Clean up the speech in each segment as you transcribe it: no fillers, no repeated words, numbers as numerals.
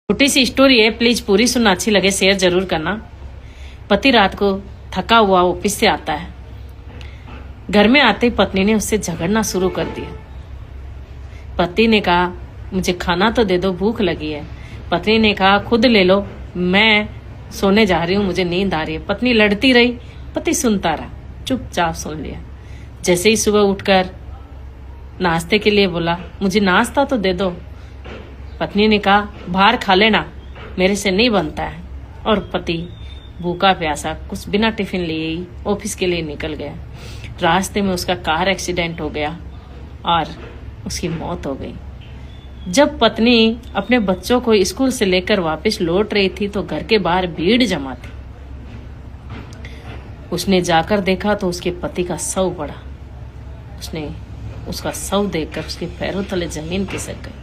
छोटी सी स्टोरी है, प्लीज पूरी सुनना, अच्छी लगे शेयर जरूर करना। पति रात को थका हुआ ऑफिस से आता है। घर में आते ही पत्नी ने उससे झगड़ना शुरू कर दिया। पति ने कहा मुझे खाना तो दे दो, भूख लगी है। पत्नी ने कहा खुद ले लो, मैं सोने जा रही हूँ, मुझे नींद आ रही है। पत्नी लड़ती रही, पति सुनता रहा, चुपचाप सुन लिया। जैसे ही सुबह उठकर नाश्ते के लिए बोला, मुझे नाश्ता तो दे दो। पत्नी ने कहा बाहर खा लेना, मेरे से नहीं बनता है। और पति भूखा प्यासा कुछ बिना टिफिन लिए ही ऑफिस के लिए निकल गया। रास्ते में उसका कार एक्सीडेंट हो गया और उसकी मौत हो गई। जब पत्नी अपने बच्चों को स्कूल से लेकर वापस लौट रही थी तो घर के बाहर भीड़ जमा थी। उसने जाकर देखा तो उसके पति का शव पड़ा। उसने उसका शव देखकर उसके पैरों तले जमीन खिसक गई।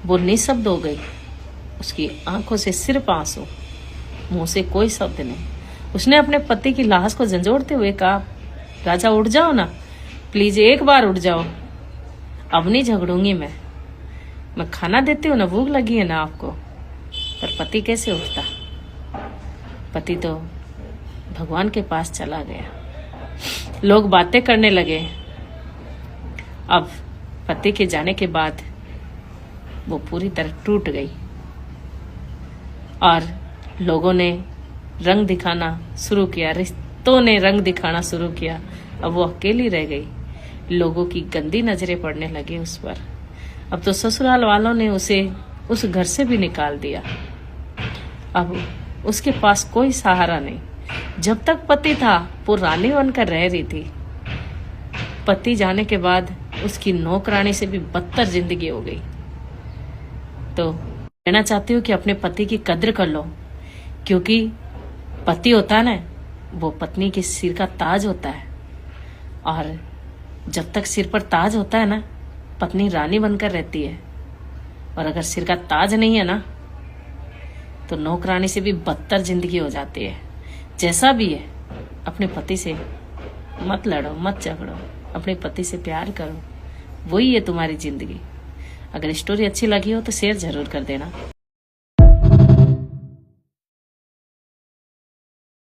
वो निशब्द हो गई। उसकी आंखों से सिर्फ आंसू, मुंह से कोई शब्द नहीं। उसने अपने पति की लाश को झंझोड़ते हुए कहा, राजा उठ जाओ ना, प्लीज एक बार उठ जाओ, अब नहीं झगड़ूंगी मैं खाना देती हूँ ना, भूख लगी है ना आपको। पर पति कैसे उठता? पति तो भगवान के पास चला गया। लोग बातें करने लगे। अब पति के जाने के बाद वो पूरी तरह टूट गई और लोगों ने रंग दिखाना शुरू किया, रिश्तों ने रंग दिखाना शुरू किया। अब वो अकेली रह गई। लोगों की गंदी नजरें पड़ने लगी उस पर। अब तो ससुराल वालों ने उसे उस घर से भी निकाल दिया। अब उसके पास कोई सहारा नहीं। जब तक पति था वो रानी बनकर रह रही थी। पति जाने के बाद उसकी नौकरानी से भी बदतर जिंदगी हो गई। तो कहना चाहती हूँ कि अपने पति की कद्र कर लो, क्योंकि पति होता है ना, वो पत्नी के सिर का ताज होता है। और जब तक सिर पर ताज होता है ना, पत्नी रानी बनकर रहती है। और अगर सिर का ताज नहीं है ना, तो नौकरानी से भी बदतर जिंदगी हो जाती है। जैसा भी है, अपने पति से मत लड़ो, मत झगड़ो, अपने पति से प्यार करो, वही है तुम्हारी जिंदगी। अगर स्टोरी अच्छी लगी हो तो शेयर जरूर कर देना।